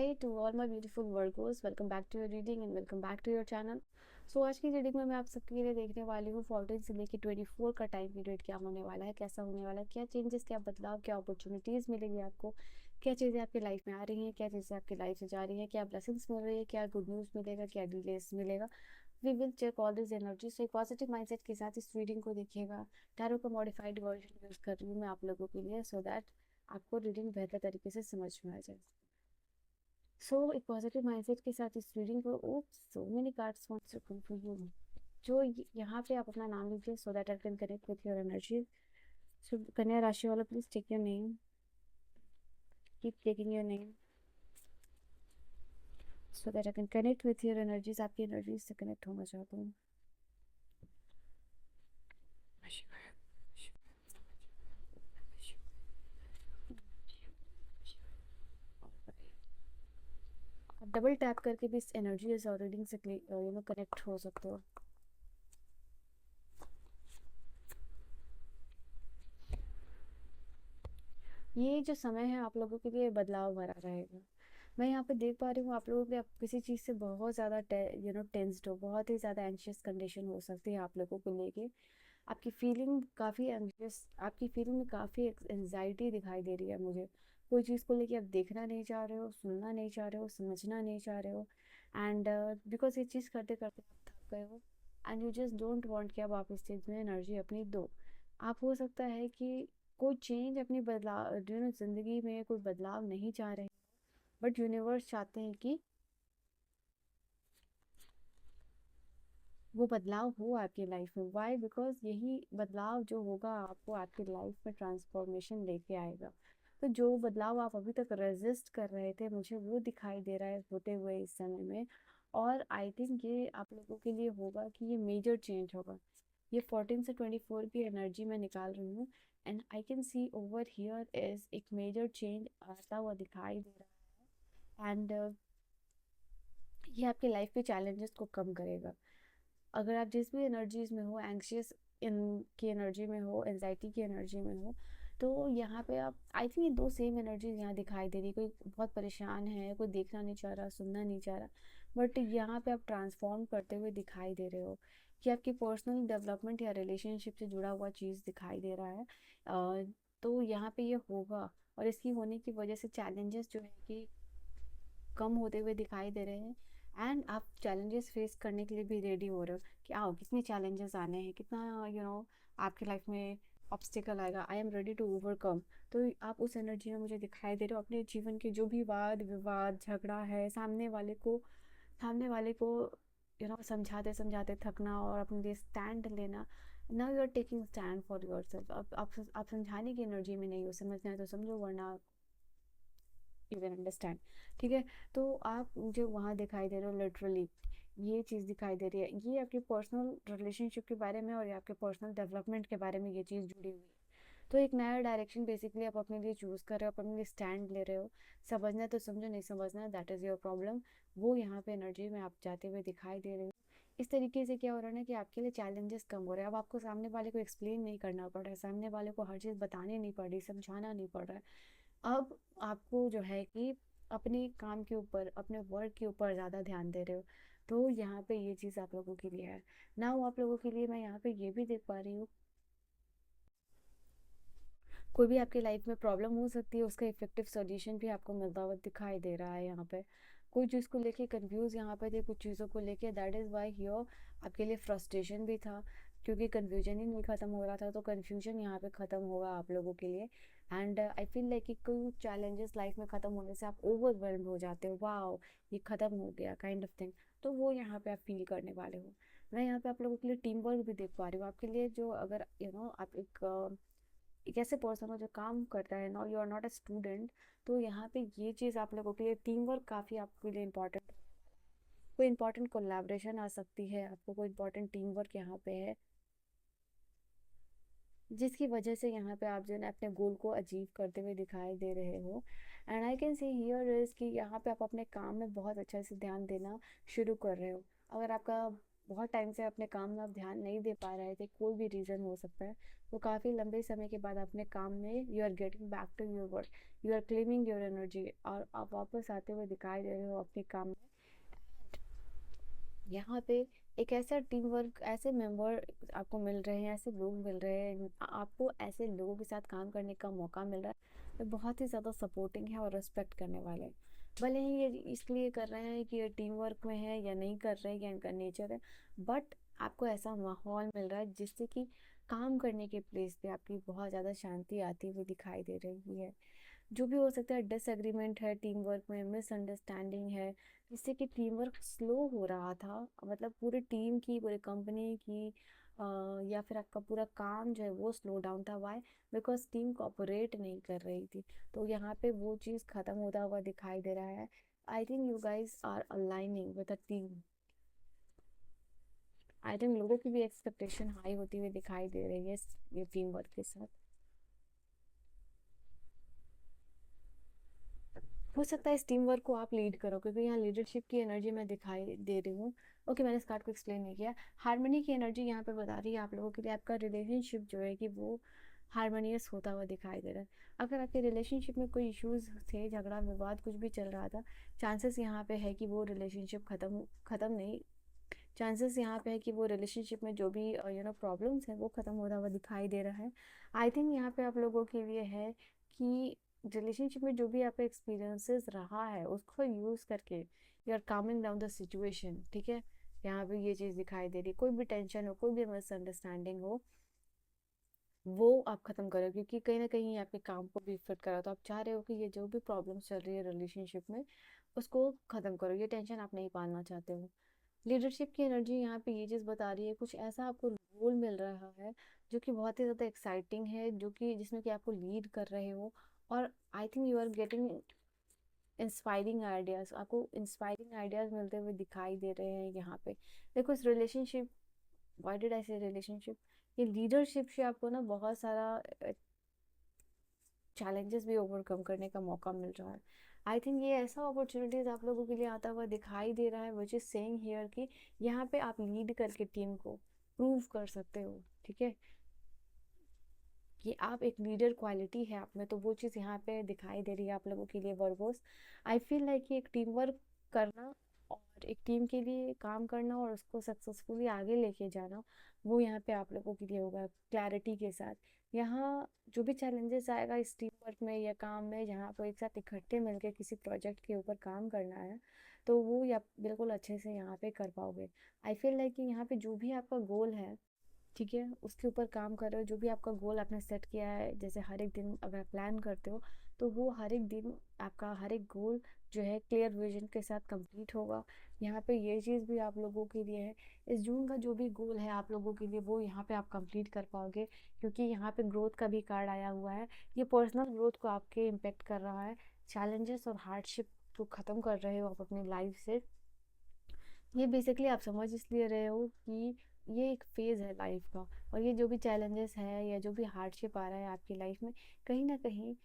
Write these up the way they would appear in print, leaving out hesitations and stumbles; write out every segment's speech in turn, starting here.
Hi to all my beautiful Virgos, welcome back to your reading and welcome back to your channel. आज की reading में मैं आप सबके लिए देखने वाली हूँ 14 से लेकर 24 का टाइम पीरियड क्या होने वाला है, कैसा होने वाला है, क्या चेंजेस, क्या बदलाव, क्या अपॉर्चुनिटीज़ मिलेगी आपको, क्या चीज़ें आपकी लाइफ में आ रही हैं, क्या चीज़ें आपकी लाइफ से जा रही हैं, क्या ब्लेसिंग्स मिल रही है, क्या गुड न्यूज़ मिलेगा, क्या डिलेस मिलेगा। We will check all this energy. एक पॉजिटिव माइंडसेट के साथ इस रीडिंग को देखिएगा। टैरो का मॉडिफाइड वर्जन यूज़ कर रही हूँ मैं आप लोगों के लिए सो दैट आपको रीडिंग बेहतर तरीके से समझ में आ जाए। एक पॉजिटिव माइंडसेट के साथ इस रीडिंग को so many cards wants to come for you. यहाँ पे आप अपना नाम लीजिए so that I can connect with your energy. So कन्या राशि वाला please take your name, keep taking your name so that I can connect with your energies. आपकी एनर्जीज से कनेक्ट होना चाहता हूँ। आप डबल टैप करके भी इस एनर्जी और रीडिंग से कनेक्ट हो सकते हो। ये जो समय है आप लोगों के लिए बदलाव भरा रहेगा। मैं यहाँ पे देख पा रही हूँ आप लोगों के, आप किसी चीज़ से बहुत ज़्यादा टेंस्ड हो, बहुत ही ज़्यादा एंशियस कंडीशन हो सकती है आप लोगों को लेके। आपकी फीलिंग काफ़ी एंशियस, आपकी फीलिंग में काफ़ी एंजाइटी दिखाई दे रही है मुझे। कोई चीज़ को लेके आप देखना नहीं चाह रहे हो, सुनना नहीं चाह रहे हो, समझना नहीं चाह रहे हो। एंड बिकॉज ये चीज़ करते करते आप थक गए हो and you just don't want कि अब आप इस चीज़ में एनर्जी अपनी दो। आप हो सकता है कि कोई चेंज अपनी बदलाव ज़िंदगी में कोई बदलाव नहीं चाह रहे, बट यूनिवर्स चाहते हैं कि वो बदलाव हो आपकी लाइफ में। वाई? बिकॉज यही बदलाव जो होगा आपको आपकी लाइफ में ट्रांसफॉर्मेशन लेके आएगा। तो जो बदलाव आप अभी तक रेजिस्ट कर रहे थे मुझे वो दिखाई दे रहा है होते हुए इस समय में। और आई थिंक ये आप लोगों के लिए होगा कि ये मेजर चेंज होगा। ये 14 से 24 की एनर्जी मैं निकाल रही हूँ and I can C over here is एक मेजर चेंज आता हुआ दिखाई दे रहा है। एंड ये आपके लाइफ के चैलेंजेस को कम करेगा। अगर आप जिस भी एनर्जीज में हो, एंग्शियस इन की एनर्जी में हो, एनजाइटी की एनर्जी में हो, तो यहाँ पे आप, आई थिंक ये दो सेम एनर्जीज यहाँ दिखाई दे रही। कोई बहुत परेशान है, कोई देखना नहीं चाह रहा, सुनना नहीं चाह रहा, बट यहाँ पे आप ट्रांसफॉर्म करते हुए दिखाई दे रहे हो कि आपकी पर्सनल डेवलपमेंट या रिलेशनशिप से जुड़ा हुआ चीज़ दिखाई दे रहा है। तो यहाँ पे ये होगा और इसकी होने की वजह से चैलेंजेस जो है कि कम होते हुए दिखाई दे रहे हैं। एंड आप चैलेंजेस फेस करने के लिए भी रेडी हो रहे हो कि आओ कितने चैलेंजेस आने हैं, कितना आपकी लाइफ में ऑब्स्टिकल आएगा, I am ready to overcome. तो आप उस एनर्जी में मुझे दिखाई दे रहे हो। अपने जीवन के जो भी वाद विवाद झगड़ा है, सामने वाले को समझाते समझाते थकना और अपने लिए स्टैंड लेना। Now you are taking stand for your self. अब आप समझाने की एनर्जी में नहीं हो, समझना है तो समझो वरना यू कैन अंडरस्टैंड। ठीक है। तो आप मुझे वहाँ दिखाई दे रहे हो लिटरली। ये चीज़ दिखाई दे रही है, ये आपके पर्सनल रिलेशनशिप के बारे में और ये आपके पर्सनल डेवलपमेंट के बारे में ये चीज़ जुड़ी हुई है। तो एक नया डायरेक्शन बेसिकली आप अपने लिए चूज़ कर रहे हो, अपने लिए स्टैंड ले रहे हो। समझना है तो समझो, नहीं समझना है दैट इज़ योर प्रॉब्लम। वो यहाँ पे एनर्जी में आप जाते हुए दिखाई दे रहे हो। इस तरीके से क्या हो रहा है ना कि आपके लिए चैलेंजेस कम हो रहे हैं। अब आपको सामने वाले को एक्सप्लेन नहीं करना पड़ रहा है, सामने वाले को हर चीज़ बतानी नहीं पड़ रही, समझाना नहीं पड़ रहा है। अब आपको जो है कि अपने काम के ऊपर, अपने वर्क के ऊपर ज़्यादा ध्यान दे रहे हो। तो यहाँ पे ये चीज़ आप लोगों के लिए है ना। आप लोगों के लिए मैं यहाँ पे ये भी देख पा रही हूँ, कोई भी आपकी लाइफ में प्रॉब्लम हो सकती है, उसका इफेक्टिव सॉल्यूशन भी आपको मिलता हुआ दिखाई दे रहा है। यहाँ पे कोई चीज़ को लेके कंफ्यूज यहाँ पे थे, कुछ चीज़ों को लेके, दैट इज़ वाई हियर आपके लिए फ्रस्ट्रेशन भी था क्योंकि कन्फ्यूजन ही नहीं ख़त्म हो रहा था। तो कन्फ्यूजन यहाँ पे ख़त्म होगा आप लोगों के लिए। एंड आई फील लाइक कि कोई चैलेंजेस लाइफ में ख़त्म होने से आप ओवरवेल्म हो जाते हो, वाओ ये ख़त्म हो गया काइंड ऑफ थिंग। तो वो यहाँ पे आप फील करने वाले हो। मैं यहाँ पे आप लोगों के लिए टीम वर्क भी देख पा रही हूँ आपके लिए। जो अगर आप एक ऐसे पर्सन हो जो काम करता है, now you are not a student, तो यहाँ पे ये चीज़ आप लोगों के लिए टीम वर्क काफ़ी आपके लिए इंपॉर्टेंट। कोई इंपॉर्टेंट कोलैबोरेशन आ सकती है, आपको कोई इंपॉर्टेंट टीम वर्क यहाँ पे है जिसकी वजह से यहाँ पे आप जो है ना अपने गोल को अचीव करते हुए दिखाई दे रहे हो। And I can see here is कि यहाँ पे आप अपने काम में बहुत अच्छे से ध्यान देना शुरू कर रहे हो। अगर आपका बहुत टाइम से अपने काम में आप ध्यान नहीं दे पा रहे थे, कोई भी रीज़न हो सकता है, तो काफ़ी लंबे समय के बाद अपने काम में you are getting back to your work, you are claiming your energy और आप वापस आते हुए दिखाई दे रहे हो अपने काम में। यहाँ पे एक ऐसा टीम वर्क, ऐसे मेंबर आपको मिल रहे हैं, ऐसे लोग मिल रहे हैं, आपको ऐसे लोगों के साथ काम करने का मौका मिल रहा है जो बहुत ही ज़्यादा सपोर्टिंग है और रिस्पेक्ट करने वाले हैं। भले ही ये इसलिए कर रहे हैं कि ये टीम वर्क में है या नहीं कर रहे हैं या इनका नेचर है, बट आपको ऐसा माहौल मिल रहा है जिससे कि काम करने के प्लेस पे आपकी बहुत ज़्यादा शांति आती हुई दिखाई दे रही है। जो भी हो सकता है, डिसएग्रीमेंट है टीम वर्क में, मिसअंडरस्टैंडिंग है, जिससे कि टीम वर्क स्लो हो रहा था, मतलब पूरी टीम की, पूरी कंपनी की, या फिर आपका पूरा काम जो है वो स्लो डाउन था। वाई? बिकॉज टीम कोऑपरेट नहीं कर रही थी। तो यहाँ पे वो चीज़ ख़त्म होता हुआ दिखाई दे रहा है। I think you guys are aligning with a team. I think लोगों की भी एक्सपेक्टेशन हाई होती हुई दिखाई दे रही है ये टीम वर्क के साथ। हो सकता है इस टीम वर्क को आप लीड करो, क्योंकि यहाँ लीडरशिप की एनर्जी मैं दिखाई दे रही हूँ। ओके, मैंने इस कार्ड को एक्सप्लेन नहीं किया। हारमोनी की एनर्जी यहाँ पे बता रही है आप लोगों के लिए, आपका रिलेशनशिप जो है कि वो हारमोनियस होता हुआ दिखाई दे रहा है। अगर आपके रिलेशनशिप में कोई इश्यूज थे, झगड़ा विवाद कुछ भी चल रहा था, चांसेस यहाँ पे है कि वो रिलेशनशिप खत्म खत्म नहीं, चांसेस यहाँ पे है कि वो रिलेशनशिप में जो भी प्रॉब्लम्स हैं वो ख़त्म होता हुआ दिखाई दे रहा है। आई थिंक यहाँ पे आप लोगों के लिए है कि रिलेशनशिप में जो भी आपका एक्सपीरियंसेस रहा है उसको यूज़ करके you are calming down the situation. ठीक है, यहाँ पे ये चीज़ दिखाई दे रही है। कोई भी टेंशन हो, कोई भी मिसअंडरस्टैंडिंग हो, वो आप ख़त्म करो, क्योंकि कहीं ना कहीं ये आपके काम को भी इफेक्ट कर रहा है। तो आप चाह रहे हो कि ये जो भी प्रॉब्लम्स चल रही है रिलेशनशिप में उसको ख़त्म करो, ये टेंशन आप नहीं पालना चाहते हो। लीडरशिप की एनर्जी यहाँ पे ये चीज़ बता रही है, कुछ ऐसा आपको रोल मिल रहा है जो कि बहुत ही ज़्यादा एक्साइटिंग है, जो कि जिसमें कि आपको लीड कर रहे हो। और I think you are getting inspiring ideas, आपको इंस्पायरिंग आइडियाज़ मिलते हुए दिखाई दे रहे हैं यहाँ पे। देखो इस रिलेशनशिप, व्हाई डिड आई से रिलेशनशिप, ये लीडरशिप से आपको ना बहुत सारा चैलेंजेस भी ओवरकम करने का मौका मिल रहा है। आई थिंक ये ऐसा अपॉर्चुनिटीज आप लोगों के लिए आता हुआ दिखाई दे रहा है, विच इज सेइंग हियर कि यहाँ पे आप लीड करके टीम को प्रूव कर सकते हो। ठीक है, कि आप एक लीडर क्वालिटी है आप में, तो वो चीज़ यहाँ पे दिखाई दे रही है आप लोगों के लिए वर्बोस। आई फील लाइक कि एक टीम वर्क करना और एक टीम के लिए काम करना और उसको सक्सेसफुली आगे लेके जाना, वो यहाँ पे आप लोगों के लिए होगा क्लैरिटी के साथ। यहाँ जो भी चैलेंजेस आएगा इस टीम वर्क में या काम में, जहाँ आपको एक साथ इकट्ठे मिलकर किसी प्रोजेक्ट के ऊपर काम करना है, तो वो या बिल्कुल अच्छे से यहाँ पे कर पाओगे। आई फील लाइक कि यहाँ पे जो भी आपका गोल है, ठीक है, उसके ऊपर काम कर रहे हो। जो भी आपका गोल आपने सेट किया है, जैसे हर एक दिन अगर प्लान करते हो, तो वो हर एक दिन आपका हर एक गोल जो है क्लियर विजन के साथ कंप्लीट होगा। यहाँ पे ये चीज़ भी आप लोगों के लिए है, इस जून का जो भी गोल है आप लोगों के लिए वो यहाँ पे आप कंप्लीट कर पाओगे, क्योंकि यहाँ पे ग्रोथ का भी कार्ड आया हुआ है। ये पर्सनल ग्रोथ को आपके इम्पेक्ट कर रहा है। चैलेंजेस और हार्डशिप को ख़त्म कर रहे हो आप अपनी लाइफ से। ये बेसिकली आप समझ इसलिए रहे हो कि ये एक फेज़ है लाइफ का, और ये जो भी चैलेंजेस है या जो भी हार्डशिप आ रहा है आपकी लाइफ में, कहीं ना कहीं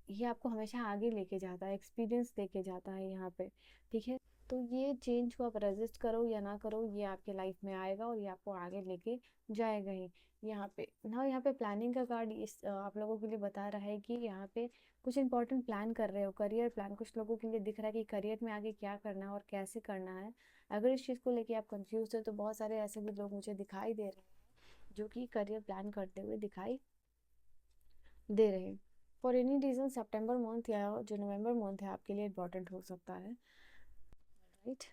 ये आपको हमेशा आगे लेके जाता है, एक्सपीरियंस लेके जाता है यहाँ पे। ठीक है, तो ये चेंज को आप रेजिस्ट करो या ना करो, ये आपके लाइफ में आएगा और ये आपको आगे लेके जाएगा ही। यहाँ पे ना, यहाँ पे प्लानिंग का कार्ड इस आप लोगों के लिए बता रहा है कि यहाँ पे कुछ इंपॉर्टेंट प्लान कर रहे हो, करियर प्लान। कुछ लोगों के लिए दिख रहा है कि करियर में आगे क्या करना है और कैसे करना है। अगर इस चीज़ को लेके आप कंफ्यूज हो, तो बहुत सारे ऐसे भी लोग मुझे दिखाई दे रहे हैं जो कि करियर प्लान करते हुए दिखाई दे रहे हैं। For any reason September month या जो नवंबर मंथ है आपके लिए इम्पोर्टेंट हो सकता है, राइट।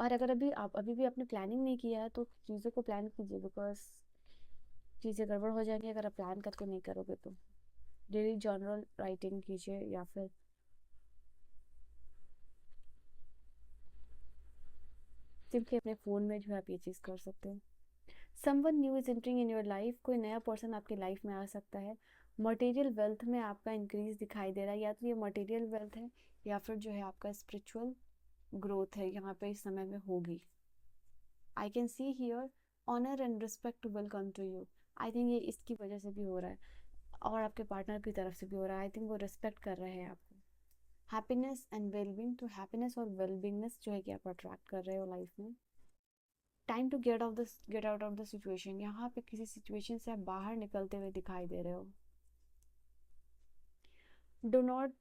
और अगर अभी आप अभी भी आपने प्लानिंग नहीं किया है, तो चीज़ों को प्लान कीजिए, बिकॉज चीज़ें गड़बड़ हो जाएंगी अगर आप प्लान करके नहीं करोगे तो। डेली जर्नल राइटिंग कीजिए, या फिर सिंपली अपने फ़ोन में जो है आप ये चीज़ कर सकते हो। Someone new is entering in your life, कोई नया पर्सन आपकी लाइफ में आ सकता है। मटेरियल वेल्थ में आपका इंक्रीज दिखाई दे रहा है, या तो ये मटेरियल वेल्थ है या फिर जो है आपका स्पिरिचुअल ग्रोथ है यहाँ पे इस समय में होगी। I can see here honour and respect will come to you. I think ये इसकी वजह से भी हो रहा है और आपके पार्टनर की तरफ से भी हो रहा है। आई थिंक वो रिस्पेक्ट कर रहे हैं आपको। हैप्पीनेस एंड वेलबींग, तो हैप्पीनेस और वेलबींगनेस जो है कि आप अट्रैक्ट कर रहे हो लाइफ में। Time to get out of the situation. यहाँ पे किसी सिचुएशन से आप बाहर निकलते हुए दिखाई दे रहे हो। Do not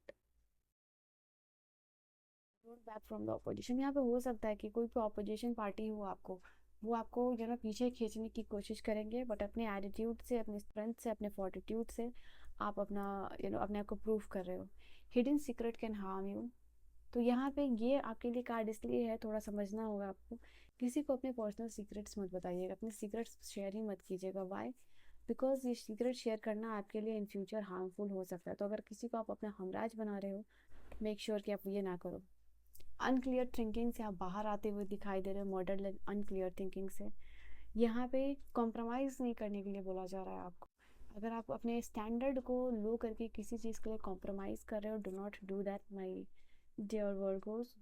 back from the opposition. यहाँ पे हो सकता है कि कोई भी ऑपोजिशन पार्टी हो आपको, वो आपको पीछे खींचने की कोशिश करेंगे, बट अपने एटीट्यूड से, अपने स्ट्रेंथ से, अपने फोर्टिट्यूड से आप अपना अपने आप को प्रूव कर रहे हो। Hidden secret can harm you. तो यहाँ पे ये आपके लिए कार्ड इसलिए है, थोड़ा समझना होगा आपको। किसी को अपने पर्सनल सीक्रेट्स मत बताइएगा, अपने सीक्रेट्स शेयर ही मत कीजिएगा। वाई? बिकॉज ये सीक्रेट शेयर करना आपके लिए इन फ्यूचर हार्मफुल हो सकता है। तो अगर किसी को आप अपना हमराज बना रहे हो, मेक श्योर कि आप ये ना करो। अनक्लियर थिंकिंग से आप बाहर आते हुए दिखाई दे रहे हो, मॉडर्न अनक्लियर थिंकिंग से। यहाँ पे कॉम्प्रोमाइज़ नहीं करने के लिए बोला जा रहा है आपको। अगर आप अपने स्टैंडर्ड को लो करके किसी चीज़ के लिए कॉम्प्रोमाइज़ कर रहे हो, do not do that my dear Virgos.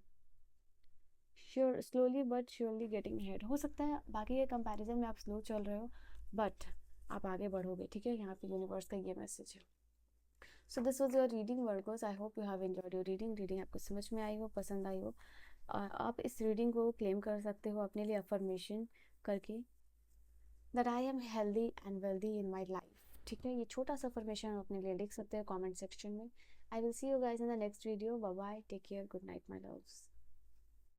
Sure, slowly but surely getting head. हो सकता है बाकी के कंपैरिजन में आप स्लो चल रहे हो, बट आप आगे बढ़ोगे, ठीक है। यहाँ पे यूनिवर्स का ये मैसेज है। So this was your reading Virgo's. I hope you have enjoyed your reading आपको समझ में आई हो, पसंद आई हो। आप इस रीडिंग को क्लेम कर सकते हो अपने लिए अफर्मेशन करके, that I am healthy and wealthy in my life. ठीक है, ये छोटा सा अफर्मेशन आप अपने लिए लिख सकते हैं कमेंट सेक्शन में। I will see you guys in the next video. Bye bye, take care, good night my loves.